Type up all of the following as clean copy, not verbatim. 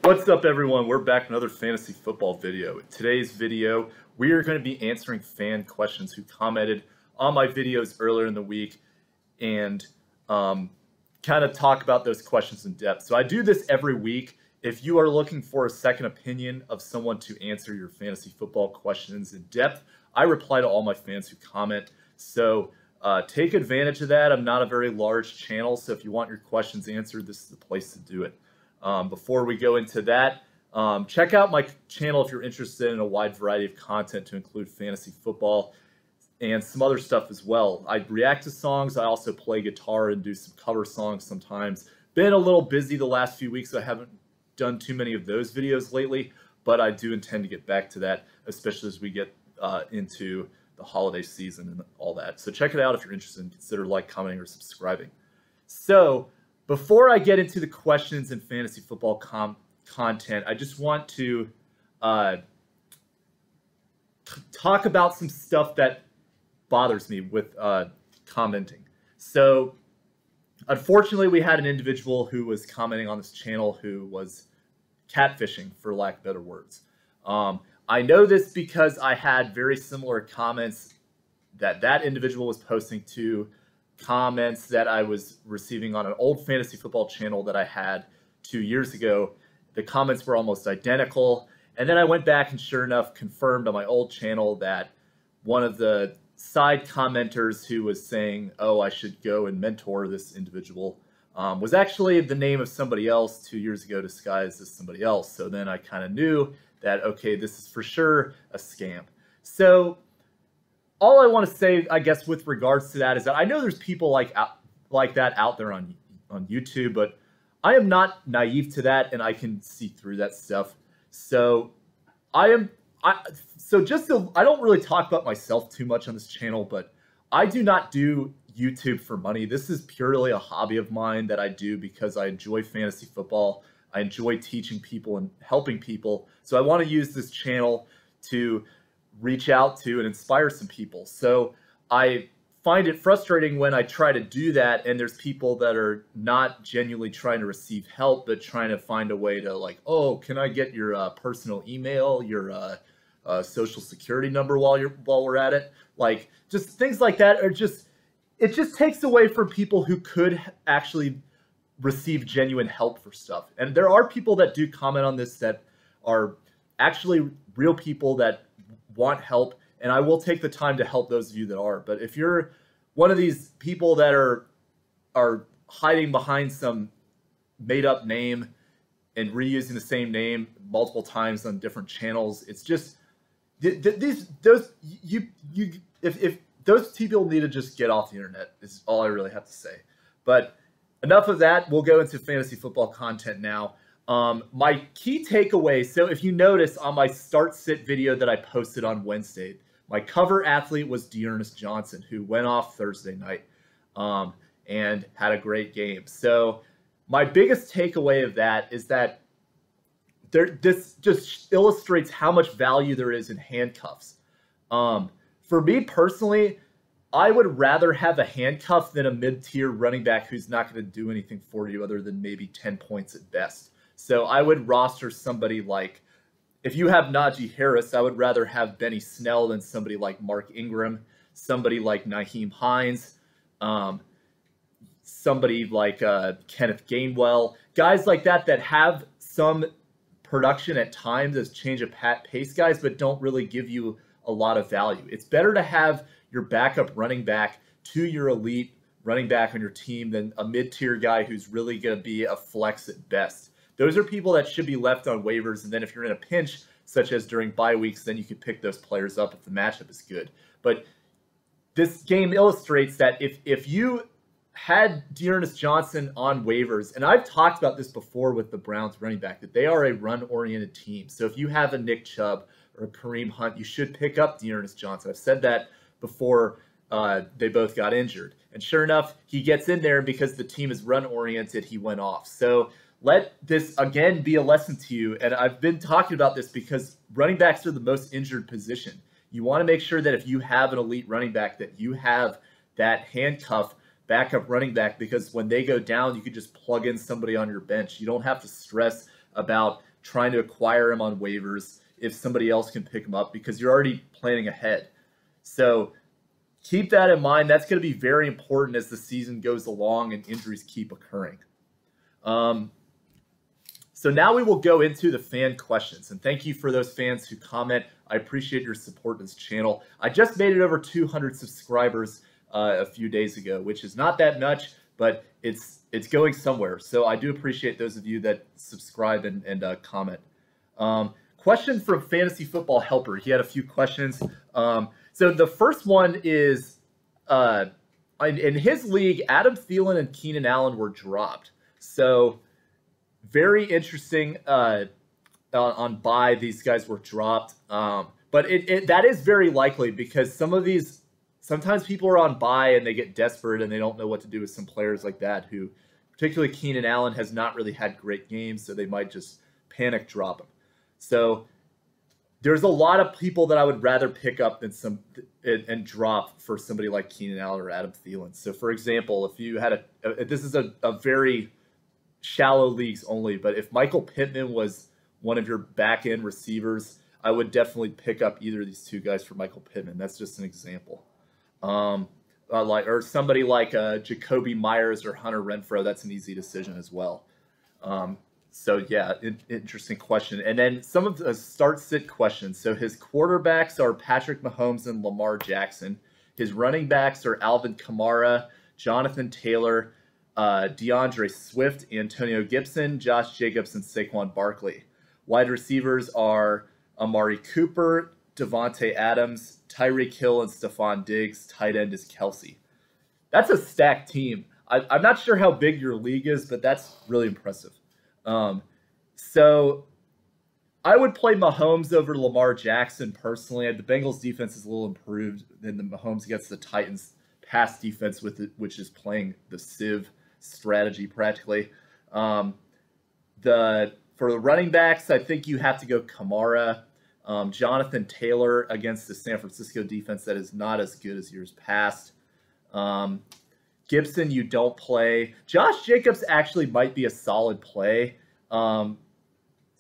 What's up, everyone? We're back with another fantasy football video. In today's video, we are going to be answering fan questions who commented on my videos earlier in the week and kind of talk about those questions in depth. So I do this every week. If you are looking for a second opinion of someone to answer your fantasy football questions in depth, I reply to all my fans who comment. So take advantage of that. I'm not a very large channel, so if you want your questions answered, this is the place to do it. Before we go into that, check out my channel if you're interested in a wide variety of content to include fantasy football and some other stuff as well. I react to songs. I also play guitar and do some cover songs sometimes. Been a little busy the last few weeks, so I haven't done too many of those videos lately, but I do intend to get back to that, especially as we get into the holiday season and all that. So check it out if you're interested, and consider commenting, or subscribing. So before I get into the questions and fantasy football content, I just want to talk about some stuff that bothers me with commenting. So unfortunately, we had an individual who was commenting on this channel who was catfishing, for lack of better words. I know this because I had very similar comments that individual was posting to comments that I was receiving on an old fantasy football channel that I had 2 years ago. The comments were almost identical. And then I went back and sure enough confirmed on my old channel that one of the side commenters who was saying, oh, I should go and mentor this individual, was actually the name of somebody else 2 years ago disguised as somebody else. So then I kind of knew that, okay, this is for sure a scam. So all I want to say, I guess, with regards to that is that I know there's people like that out there on YouTube, but I am not naive to that, and I can see through that stuff. So I don't really talk about myself too much on this channel, but I do not do YouTube for money. This is purely a hobby of mine that I do because I enjoy fantasy football. I enjoy teaching people and helping people. So I want to use this channel to reach out to and inspire some people. So I find it frustrating when I try to do that and there's people that are not genuinely trying to receive help, but trying to find a way to oh, can I get your personal email, your social security number while we're at it? Just things like that are it just takes away from people who could actually receive genuine help for stuff. And there are people that do comment on this that are actually real people that want help, and I will take the time to help those of you that are. But if you're one of these people that are hiding behind some made-up name and reusing the same name multiple times on different channels, it's just if those people need to just get off the internet is all I really have to say. But enough of that. We'll go into fantasy football content now. My key takeaway, so if you notice on my start-sit video that I posted on Wednesday, my cover athlete was D'Ernest Johnson, who went off Thursday night and had a great game. So my biggest takeaway of that is that this just illustrates how much value there is in handcuffs. For me personally, I would rather have a handcuff than a mid-tier running back who's not going to do anything for you other than maybe 10 points at best. So I would roster somebody like, if you have Najee Harris, I would rather have Benny Snell than somebody like Mark Ingram, somebody like Nyheim Hines, somebody like Kenneth Gainwell, guys like that have some production at times as change of pace guys, but don't really give you a lot of value. It's better to have your backup running back to your elite running back on your team than a mid-tier guy who's really going to be a flex at best. Those are people that should be left on waivers, and then if you're in a pinch, such as during bye weeks, then you could pick those players up if the matchup is good. But this game illustrates that if you had D'Ernest Johnson on waivers, and I've talked about this before with the Browns running back, that they are a run-oriented team. So if you have a Nick Chubb or a Kareem Hunt, you should pick up D'Ernest Johnson. I've said that before they both got injured. And sure enough, he gets in there, and because the team is run-oriented, he went off. So let this, again, be a lesson to you. And I've been talking about this because running backs are the most injured position. You want to make sure that if you have an elite running back, that you have that handcuff backup running back, because when they go down, you can just plug in somebody on your bench. You don't have to stress about trying to acquire him on waivers if somebody else can pick him up, because you're already planning ahead. So keep that in mind. That's going to be very important as the season goes along and injuries keep occurring. So now we will go into the fan questions. And thank you for those fans who comment. I appreciate your support in this channel. I just made it over 200 subscribers a few days ago, which is not that much, but it's going somewhere. So I do appreciate those of you that subscribe and comment. Question from Fantasy Football Helper. He had a few questions. So the first one is, in his league, Adam Thielen and Keenan Allen were dropped. So very interesting. On bye, these guys were dropped. But that is very likely, because sometimes people are on bye and they get desperate and they don't know what to do with some players like that, who, particularly Keenan Allen, has not really had great games, so they might just panic drop him. So there's a lot of people that I would rather pick up than and drop for somebody like Keenan Allen or Adam Thielen. So for example, if you had this is a very shallow leagues only, but if Michael Pittman was one of your back end receivers, I would definitely pick up either of these two guys for Michael Pittman. That's just an example. Or somebody like Jacoby Myers or Hunter Renfrow. That's an easy decision as well. So yeah, interesting question. And then some of the start-sit questions. So his quarterbacks are Patrick Mahomes and Lamar Jackson. His running backs are Alvin Kamara, Jonathan Taylor, DeAndre Swift, Antonio Gibson, Josh Jacobs, and Saquon Barkley. Wide receivers are Amari Cooper, Devontae Adams, Tyreek Hill, and Stephon Diggs. Tight end is Kelce. That's a stacked team. I'm not sure how big your league is, but that's really impressive. So I would play Mahomes over Lamar Jackson personally. The Bengals defense is a little improved than the Mahomes against the Titans pass defense which is playing the sieve strategy practically. For the running backs, I think you have to go Kamara. Jonathan Taylor against the San Francisco defense that is not as good as years past. Gibson, you don't play. Josh Jacobs actually might be a solid play.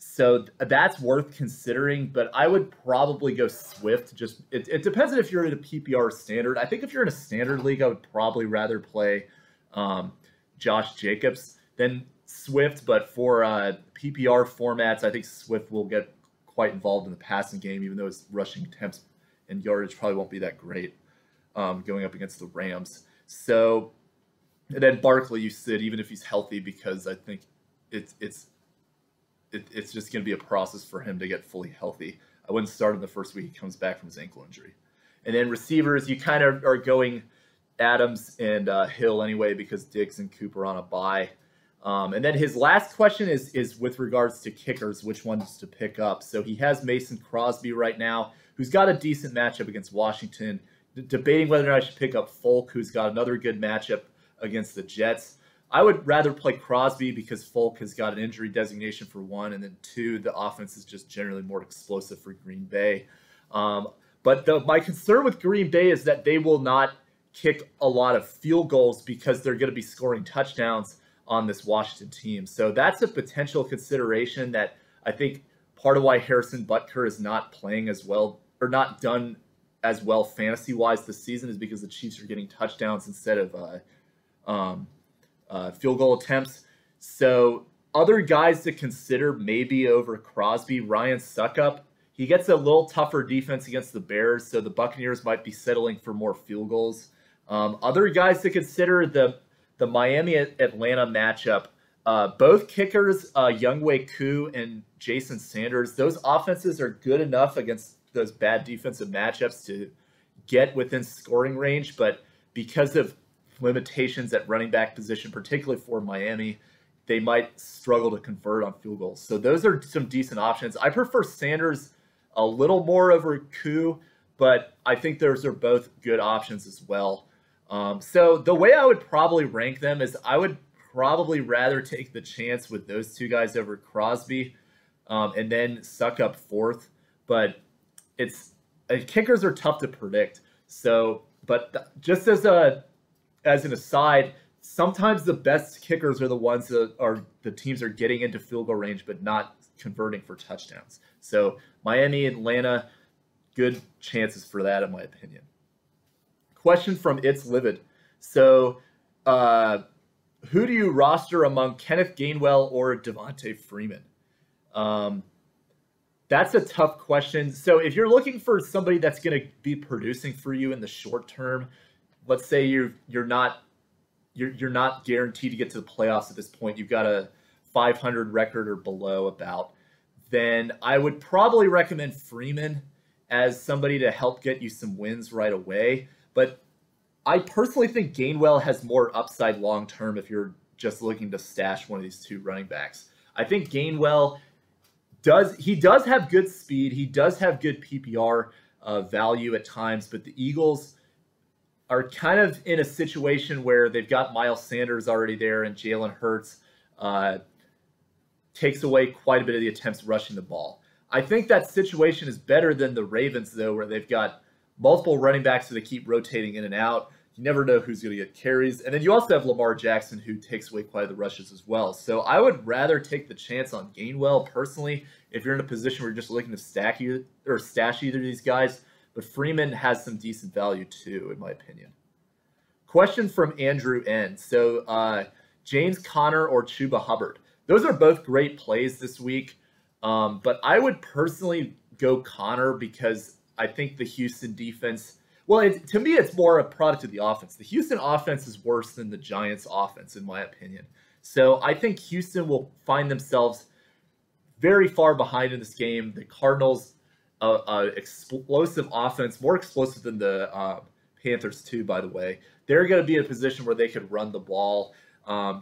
So that's worth considering, but I would probably go Swift. It depends on if you're in a PPR or standard. I think if you're in a standard league, I would probably rather play Josh Jacobs than Swift, but for PPR formats, I think Swift will get quite involved in the passing game, even though his rushing attempts and yardage probably won't be that great going up against the Rams. So, and then Barkley, you sit even if he's healthy, because I think it's just going to be a process for him to get fully healthy. I wouldn't start him the first week he comes back from his ankle injury. And then receivers, you kind of are going Adams and Hill anyway, because Diggs and Cooper on a bye. And then his last question is with regards to kickers, which ones to pick up. So he has Mason Crosby right now, who's got a decent matchup against Washington. Debating whether or not I should pick up Folk, who's got another good matchup against the Jets. I would rather play Crosby because Folk has got an injury designation for one, and then two, the offense is just generally more explosive for Green Bay. But my concern with Green Bay is that they will not kick a lot of field goals because they're going to be scoring touchdowns on this Washington team. So that's a potential consideration that I think part of why Harrison Butker is not playing as well, or not done as well fantasy-wise this season, is because the Chiefs are getting touchdowns instead of field goal attempts. So other guys to consider maybe over Crosby, Ryan Succop. He gets a little tougher defense against the Bears, so the Buccaneers might be settling for more field goals. Other guys to consider, the Miami-Atlanta matchup. Both kickers, Younghoe Koo and Jason Sanders, those offenses are good enough against those bad defensive matchups to get within scoring range, but because of limitations at running back position, particularly for Miami, they might struggle to convert on field goals. So those are some decent options. I prefer Sanders a little more over Koo, but I think those are both good options as well. So the way I would probably rank them is I would probably rather take the chance with those two guys over Crosby, and then Succop fourth. But kickers are tough to predict. So, but just as an aside, sometimes the best kickers are the ones that are the teams are getting into field goal range but not converting for touchdowns. So Miami, Atlanta, good chances for that in my opinion. Question from It's Livid. So who do you roster among Kenneth Gainwell or Devontae Freeman? That's a tough question. So if you're looking for somebody that's going to be producing for you in the short term, let's say you're not guaranteed to get to the playoffs at this point. You've got a 500 record or below about. Then I would probably recommend Freeman as somebody to help get you some wins right away. But I personally think Gainwell has more upside long term if you're just looking to stash one of these two running backs. I think Gainwell does have good speed. He does have good PPR value at times, but the Eagles are kind of in a situation where they've got Miles Sanders already there, and Jalen Hurts takes away quite a bit of the attempts rushing the ball. I think that situation is better than the Ravens, though, where they've got multiple running backs that they keep rotating in and out. You never know who's going to get carries. And then you also have Lamar Jackson, who takes away quite a the rushes as well. So I would rather take the chance on Gainwell personally if you're in a position where you're just looking to stash either of these guys. But Freeman has some decent value too, in my opinion. Question from Andrew N. So James Conner or Chuba Hubbard. Those are both great plays this week. But I would personally go Conner because I think the Houston defense, well, to me, it's more a product of the offense. The Houston offense is worse than the Giants offense, in my opinion. So I think Houston will find themselves very far behind in this game. The Cardinals, explosive offense, more explosive than the Panthers too, by the way. They're going to be in a position where they could run the ball.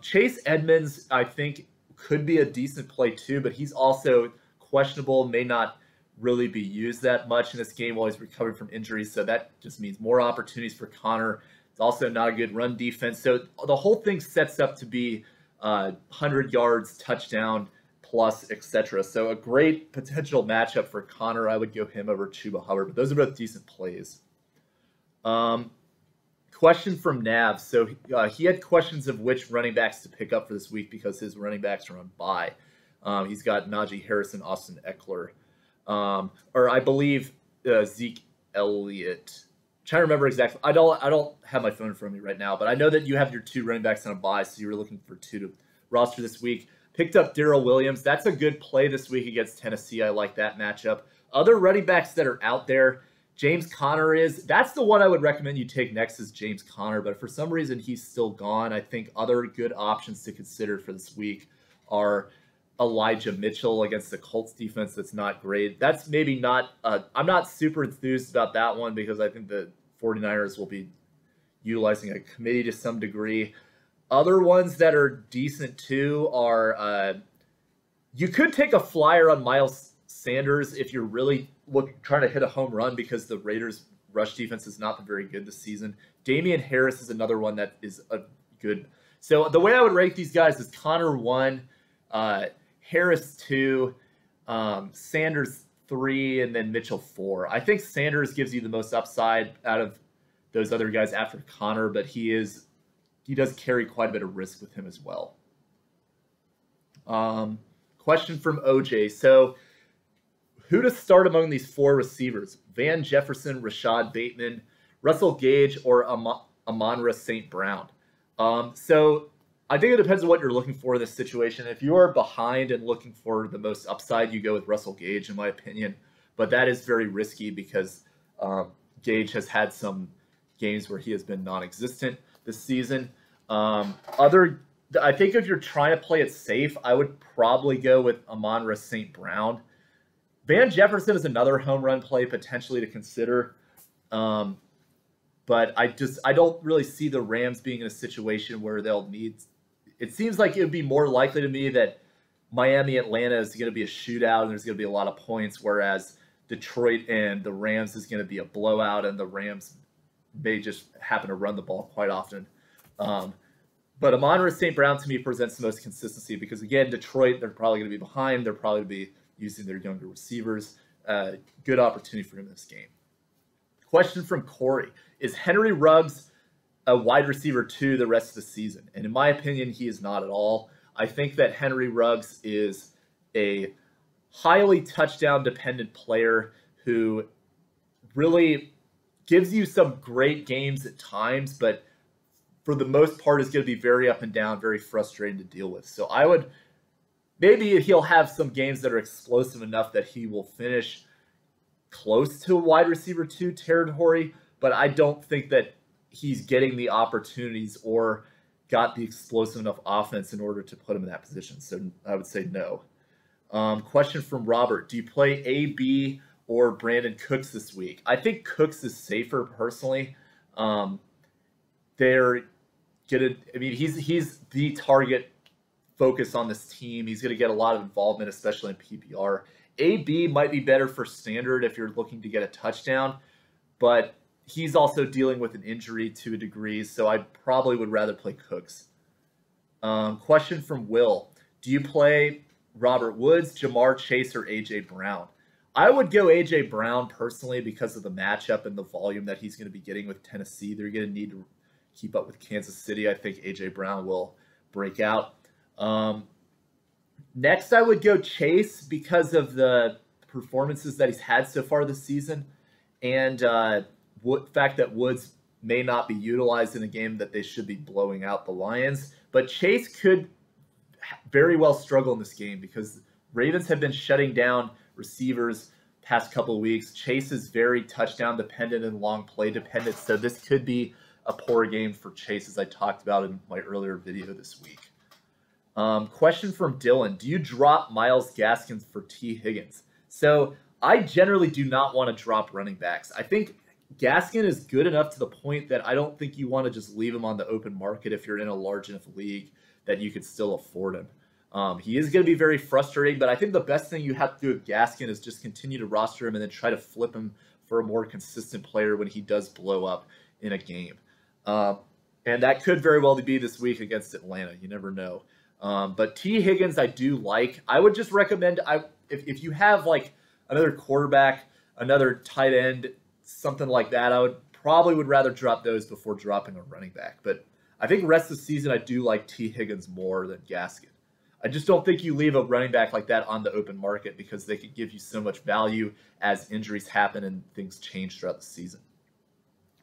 Chase Edmonds, I think, could be a decent play too, but he's also questionable, may not really be used that much in this game while he's recovering from injuries. So that just means more opportunities for Conner. It's also not a good run defense. So the whole thing sets up to be 100 yards, touchdown, plus, etc. So a great potential matchup for Conner. I would go him over Chuba Hubbard, but those are both decent plays. Question from Nav. So he had questions of which running backs to pick up for this week because his running backs are on bye. He's got Najee Harris and Austin Eckler. Or I believe Zeke Elliott. I'm trying to remember exactly. I don't have my phone in front of me right now, but I know that you have your two running backs on a bye, so you were looking for two to roster this week. Picked up Darrell Williams. That's a good play this week against Tennessee. I like that matchup. Other running backs that are out there, James Conner is. That's the one I would recommend you take next is James Conner, but for some reason he's still gone. I think other good options to consider for this week are Elijah Mitchell against the Colts defense that's not great. That's maybe not I'm not super enthused about that one because I think the 49ers will be utilizing a committee to some degree. Other ones that are decent too are you could take a flyer on Miles Sanders if you're really trying to hit a home run because the Raiders rush defense has not been very good this season. Damian Harris is another one that is a good. So the way I would rate these guys is Conner 1, Harris 2, Sanders 3, and then Mitchell 4. I think Sanders gives you the most upside out of those other guys after Conner, but he does carry quite a bit of risk with him as well. Question from OJ. So who to start among these four receivers? Van Jefferson, Rashad Bateman, Russell Gage, or Amon-Ra St. Brown? So I think it depends on what you're looking for in this situation. If you are behind and looking for the most upside, you go with Russell Gage, in my opinion. But that is very risky because Gage has had some games where he has been non-existent this season. I think if you're trying to play it safe, I would probably go with Amon-Ra St. Brown. Van Jefferson is another home run play potentially to consider. But I don't really see the Rams being in a situation where they'll need. It seems like it would be more likely to me that Miami, Atlanta is going to be a shootout and there's going to be a lot of points, whereas Detroit and the Rams is going to be a blowout and the Rams may just happen to run the ball quite often. But Amon-Ra St. Brown to me presents the most consistency because, again, Detroit, they're probably going to be behind. They're probably going to be using their younger receivers. Good opportunity for him in this game. Question from Corey. Is Henry Ruggs a wide receiver 2 the rest of the season. And in my opinion, he is not at all. I think that Henry Ruggs is a highly touchdown dependent player who really gives you some great games at times, but for the most part is going to be very up and down, very frustrating to deal with. So I would, maybe he'll have some games that are explosive enough that he will finish close to wide receiver 2 territory, but I don't think that he's getting the opportunities or got the explosive enough offense in order to put him in that position. So I would say no. Question from Robert. Do you play AB or Brandon Cooks this week? I think Cooks is safer personally. They're gonna, I mean, he's the target focus on this team. He's going to get a lot of involvement, especially in PPR. AB might be better for standard if you're looking to get a touchdown, but he's also dealing with an injury to a degree, so I probably would rather play Cooks. Question from Will. Do you play Robert Woods, Jamar Chase, or AJ Brown? I would go AJ Brown personally because of the matchup and the volume that he's going to be getting with Tennessee. They're going to need to keep up with Kansas City. I think AJ Brown will break out. Next, I would go Chase because of the performances that he's had so far this season, and fact that Woods may not be utilized in a game that they should be blowing out the Lions. But Chase could very well struggle in this game because Ravens have been shutting down receivers past couple of weeks. Chase is very touchdown dependent and long play dependent, so this could be a poor game for Chase, as I talked about in my earlier video this week. Question from Dylan. Do you drop Myles Gaskin for T. Higgins? So I generally do not want to drop running backs. I think Gaskin is good enough to the point that I don't think you want to just leave him on the open market if you're in a large enough league that you could still afford him. He is going to be very frustrating, but I think the best thing you have to do with Gaskin is just continue to roster him and then try to flip him for a more consistent player when he does blow up in a game. And that could very well be this week against Atlanta. You never know. But T. Higgins, I do like. I would just recommend, if you have like another quarterback, another tight end, something like that, I would rather drop those before dropping a running back. But I think the rest of the season, I do like T. Higgins more than Gaskin. I just don't think you leave a running back like that on the open market because they could give you so much value as injuries happen and things change throughout the season.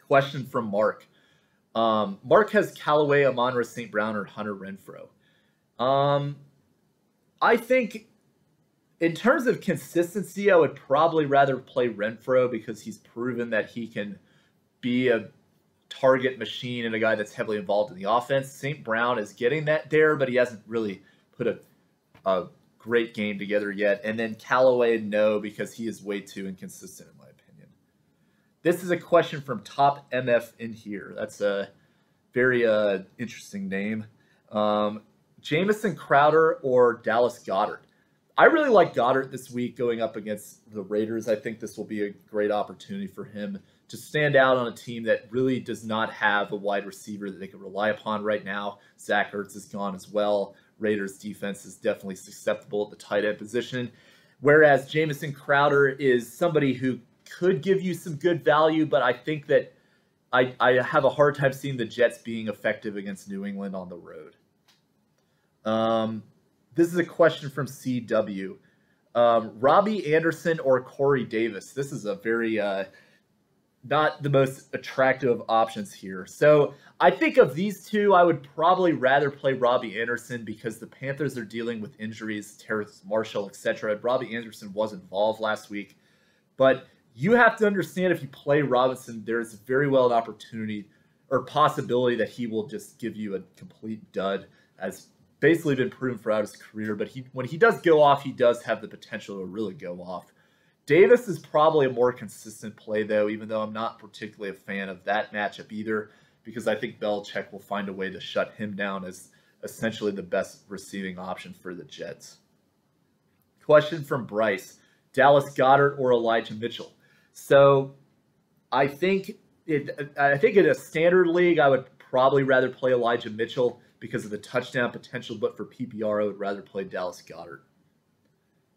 Question from Mark. Mark has Calloway, Amon St. Brown, or Hunter Renfrow. I think in terms of consistency, I would probably rather play Renfrow because he's proven that he can be a target machine and a guy that's heavily involved in the offense. St. Brown is getting that there, but he hasn't really put a great game together yet. And then Calloway, no, because he is way too inconsistent in my opinion. This is a question from Top MF in here. That's a very interesting name. Jamison Crowder or Dallas Goedert? I really like Goedert this week going up against the Raiders. I think this will be a great opportunity for him to stand out on a team that really does not have a wide receiver that they can rely upon right now. Zach Ertz is gone as well. Raiders defense is definitely susceptible at the tight end position, whereas Jamison Crowder is somebody who could give you some good value, but I think that I have a hard time seeing the Jets being effective against New England on the road. This is a question from CW. Robbie Anderson or Corey Davis? This is a very not the most attractive of options here. So I think of these two, I would probably rather play Robbie Anderson because the Panthers are dealing with injuries, Terrace Marshall, etc. Robbie Anderson was involved last week. But you have to understand if you play Robinson, there's very well an opportunity or possibility that he will just give you a complete dud, as basically been proven throughout his career. But when he does go off, he does have the potential to really go off. Davis is probably a more consistent play, though, even though I'm not particularly a fan of that matchup either, because I think Belichick will find a way to shut him down as essentially the best receiving option for the Jets. Question from Bryce. Dallas Goedert or Elijah Mitchell? So I think in a standard league, I would probably rather play Elijah Mitchell because of the touchdown potential, but for PPR, I would rather play Dallas Goedert.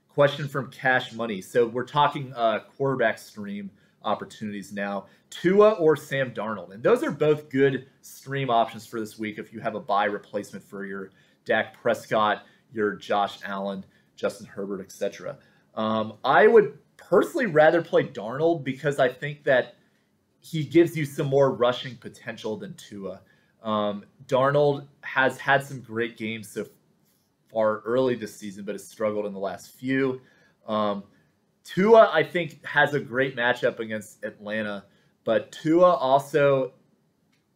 Question from Cash Money. So we're talking quarterback stream. opportunities now. Tua or Sam Darnold. And those are both good stream options for this week if you have a bye replacement for your Dak Prescott, your Josh Allen, Justin Herbert, etc. I would personally rather play Darnold because I think that he gives you some more rushing potential than Tua. Darnold has had some great games so far early this season, but has struggled in the last few. Tua, I think, has a great matchup against Atlanta, but Tua also,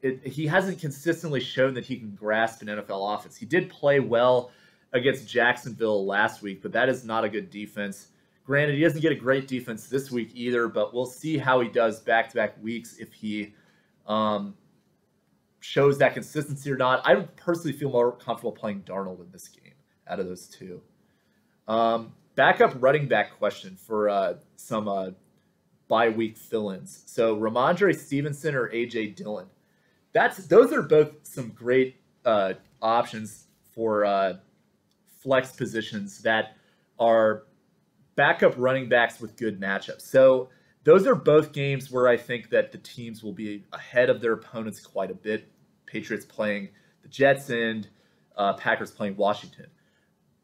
he hasn't consistently shown that he can grasp an NFL offense. He did play well against Jacksonville last week, but that is not a good defense. Granted, he doesn't get a great defense this week either, but we'll see how he does back-to-back weeks if he shows that consistency or not. I personally feel more comfortable playing Darnold in this game out of those two. Backup running back question for some bye-week fill-ins. So Ramondre Stevenson or AJ Dillon. Those are both some great options for flex positions that are backup running backs with good matchups. So those are both games where I think that the teams will be ahead of their opponents quite a bit. Patriots playing the Jets and Packers playing Washington.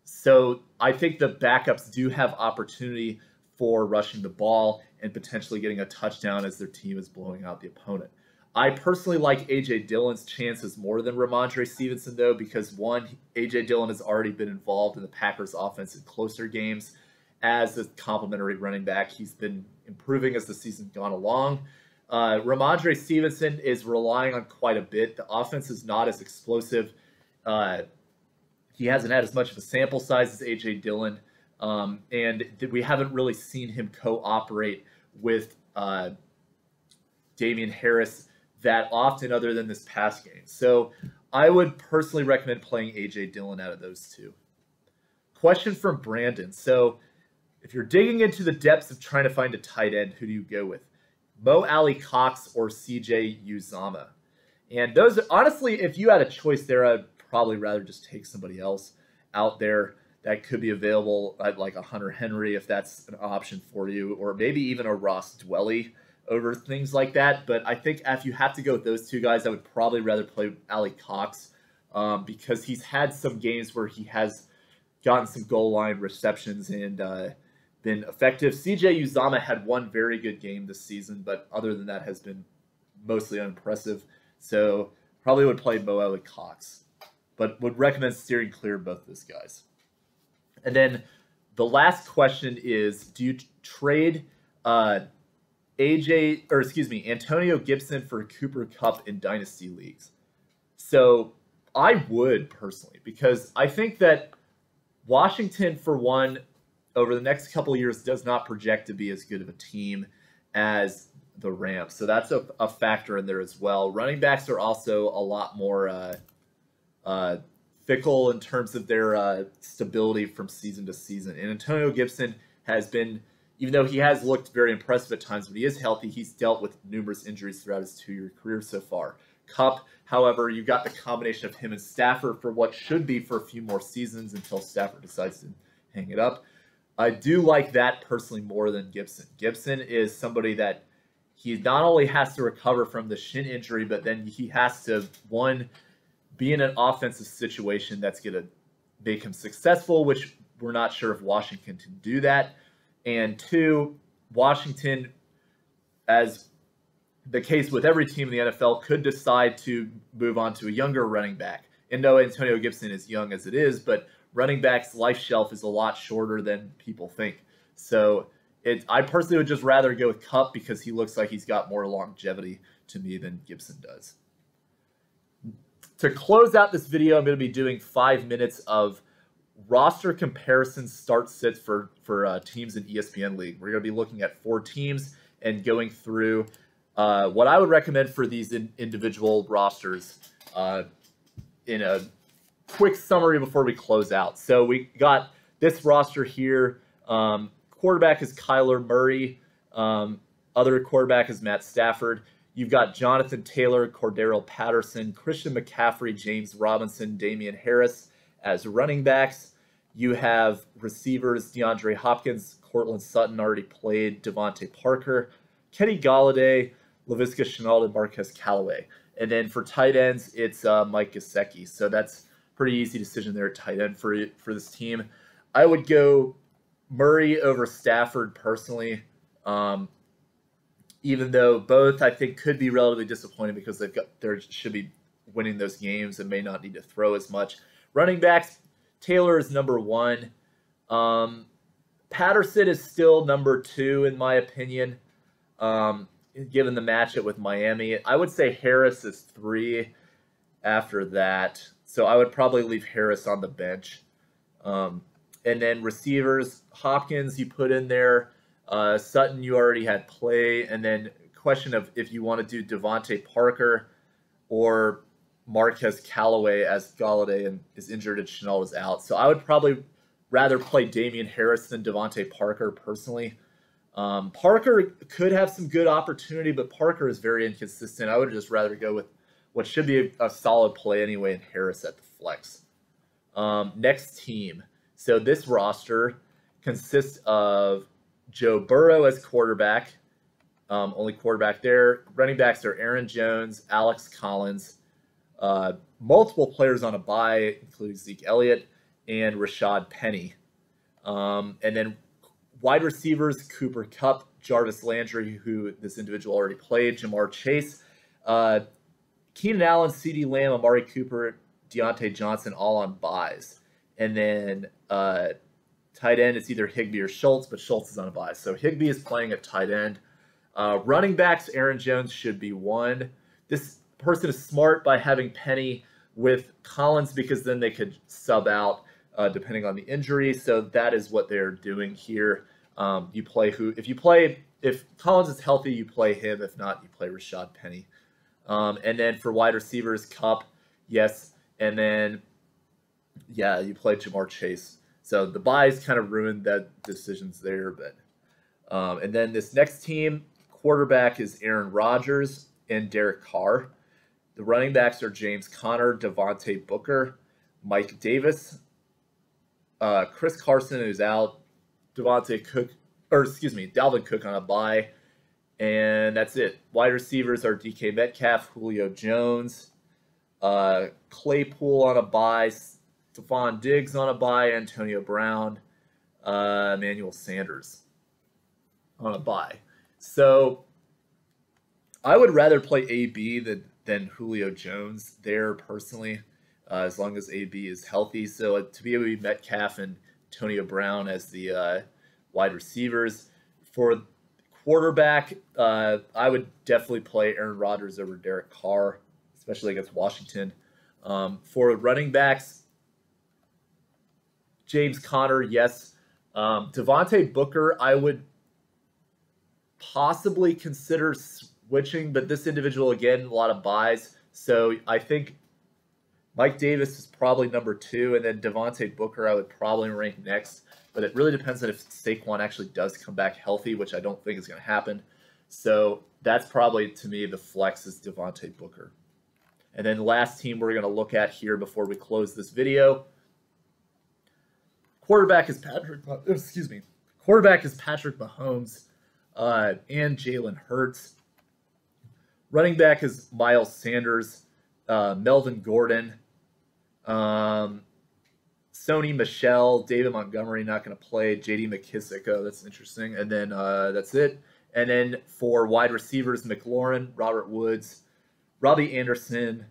So I think the backups do have opportunity for rushing the ball and potentially getting a touchdown as their team is blowing out the opponent. I personally like AJ Dillon's chances more than Ramondre Stevenson, though, because one, AJ Dillon has already been involved in the Packers offense in closer games as a complimentary running back. He's been improving as the season's gone along. Ramondre Stevenson is relying on quite a bit. The offense is not as explosive. He hasn't had as much of a sample size as AJ Dillon, and we haven't really seen him cooperate with Damian Harris that often other than this past game. So I would personally recommend playing AJ Dillon out of those two. Question from Brandon. So if you're digging into the depths of trying to find a tight end, who do you go with? Mo Allie-Cox or CJ Uzomah? And those, honestly, if you had a choice there, I'd probably rather just take somebody else out there that could be available, like a Hunter Henry, if that's an option for you, or maybe even a Ross Dwelly over things like that. But I think if you have to go with those two guys, I would probably rather play Allie-Cox because he's had some games where he has gotten some goal line receptions and been effective. CJ Uzomah had one very good game this season, but other than that has been mostly unimpressive. So probably would play Mo Allie-Cox, but would recommend steering clear of both those guys. And then the last question is, do you trade Antonio Gibson for Cooper Kupp in Dynasty Leagues? So I would personally, because I think that Washington, for one, over the next couple of years does not project to be as good of a team as the Rams. So that's a factor in there as well. Running backs are also a lot more fickle in terms of their stability from season to season. And Antonio Gibson has been, even though he has looked very impressive at times when he is healthy, he's dealt with numerous injuries throughout his 2-year career so far. Kupp, however, you got the combination of him and Stafford for what should be for a few more seasons until Stafford decides to hang it up. I do like that personally more than Gibson. Gibson is somebody that he not only has to recover from the shin injury, but then he has to, one, be in an offensive situation that's going to make him successful, which we're not sure if Washington can do that. And two, Washington, as the case with every team in the NFL, could decide to move on to a younger running back. And no, Antonio Gibson is young as it is, but running back's life shelf is a lot shorter than people think. So I personally would just rather go with Kupp because he looks like he's got more longevity to me than Gibson does. To close out this video, I'm going to be doing 5 minutes of roster comparisons, start sits for teams in ESPN League. We're going to be looking at 4 teams and going through what I would recommend for these individual rosters in a quick summary before we close out. So we got this roster here. Quarterback is Kyler Murray. Other quarterback is Matt Stafford. You've got Jonathan Taylor, Cordero Patterson, Christian McCaffrey, James Robinson, Damian Harris as running backs. You have receivers DeAndre Hopkins, Cortland Sutton already played, Devontae Parker, Kenny Golladay, Laviska Shenault, and Marquez Calloway. And then for tight ends, it's Mike Gesicki. So that's a pretty easy decision there at tight end for this team. I would go Murray over Stafford personally, even though both I think could be relatively disappointing because they should be winning those games and may not need to throw as much. Running backs, Taylor is number 1. Patterson is still number 2 in my opinion, given the matchup with Miami. I would say Harris is 3 after that. So I would probably leave Harris on the bench. And then receivers, Hopkins you put in there. Sutton you already had play. And then question of if you want to do Devontae Parker or Marquez Calloway as Golladay is injured and Shenault is out. So I would probably rather play Damian Harris than Devontae Parker personally. Parker could have some good opportunity, but Parker is very inconsistent. I would just rather go with what should be a solid play anyway in Harris at the flex. Next team. So this roster consists of Joe Burrow as quarterback, only quarterback there. Running backs are Aaron Jones, Alex Collins, multiple players on a bye, including Zeke Elliott and Rashad Penny. And then wide receivers, Cooper Kupp, Jarvis Landry, who this individual already played, Jamar Chase, Keenan Allen, CeeDee Lamb, Amari Cooper, Deontay Johnson, all on buys. And then tight end, it's either Higbee or Schultz, but Schultz is on a bye. So Higbee is playing at tight end. Running backs, Aaron Jones should be 1. This person is smart by having Penny with Collins because then they could sub out depending on the injury. So that is what they're doing here. You play if Collins is healthy, you play him. If not, you play Rashad Penny. And then for wide receivers, Kupp, yes. And then, yeah, you play Jamar Chase. So the buys kind of ruined that decisions there. But and then this next team, quarterback is Aaron Rodgers and Derek Carr. The running backs are James Conner, Devontae Booker, Mike Davis, Chris Carson, who's out, Dalvin Cook on a bye, and that's it. Wide receivers are DK Metcalf, Julio Jones, Claypool on a bye, Stephon Diggs on a bye, Antonio Brown, Emmanuel Sanders on a bye. So I would rather play AB than Julio Jones there personally, as long as AB is healthy. So to be able to be Metcalf and Antonio Brown as the wide receivers. For quarterback, I would definitely play Aaron Rodgers over Derek Carr, especially against Washington. For running backs, James Conner, yes. Devontae Booker, I would possibly consider switching, but this individual, again, a lot of buys. So I think Mike Davis is probably number 2, and then Devontae Booker I would probably rank next. But it really depends on if Saquon actually does come back healthy, which I don't think is going to happen. So that's probably, to me, the flex is Devontae Booker. And then the last team we're going to look at here before we close this video. Quarterback is Patrick Mahomes and Jalen Hurts. Running back is Miles Sanders, Melvin Gordon, Sony Michel, David Montgomery not going to play, J.D. McKissick. Oh, that's interesting. And then that's it. And then for wide receivers, McLaurin, Robert Woods, Robbie Anderson,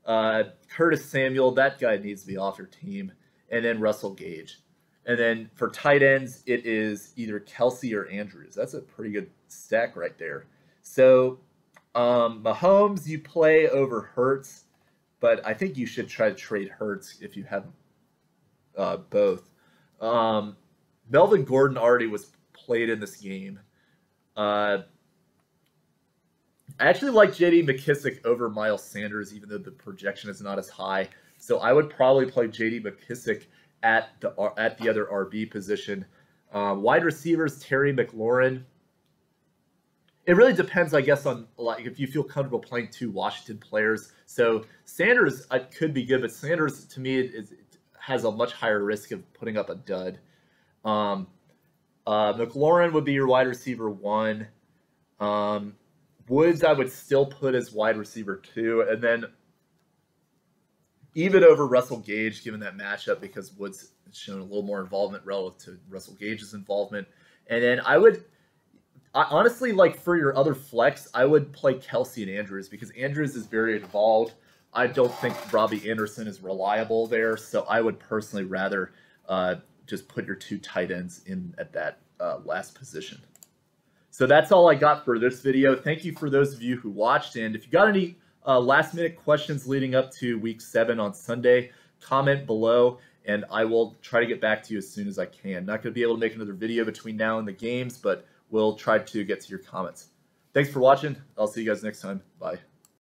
Curtis Samuel. That guy needs to be off your team. And then Russell Gage. And then for tight ends, it is either Kelce or Andrews. That's a pretty good stack right there. So Mahomes, you play over Hurts, but I think you should try to trade Hurts if you have both. Melvin Gordon already was played in this game. I actually like J.D. McKissick over Miles Sanders, even though the projection is not as high. So I would probably play J.D. McKissick at the other RB position. Wide receivers, Terry McLaurin. It really depends, I guess, on like if you feel comfortable playing 2 Washington players. So Sanders could be good, but Sanders to me has a much higher risk of putting up a dud. McLaurin would be your wide receiver 1. Woods I would still put as wide receiver 2, and then even over Russell Gage, given that matchup, because Woods has shown a little more involvement relative to Russell Gage's involvement. And then I honestly, like for your other flex, I would play Kelce and Andrews, because Andrews is very involved. I don't think Robbie Anderson is reliable there, so I would personally rather just put your 2 tight ends in at that last position. So that's all I got for this video. Thank you for those of you who watched, and if you got any last-minute questions leading up to Week 7 on Sunday, comment below, and I will try to get back to you as soon as I can. Not going to be able to make another video between now and the games, but we'll try to get to your comments. Thanks for watching. I'll see you guys next time. Bye.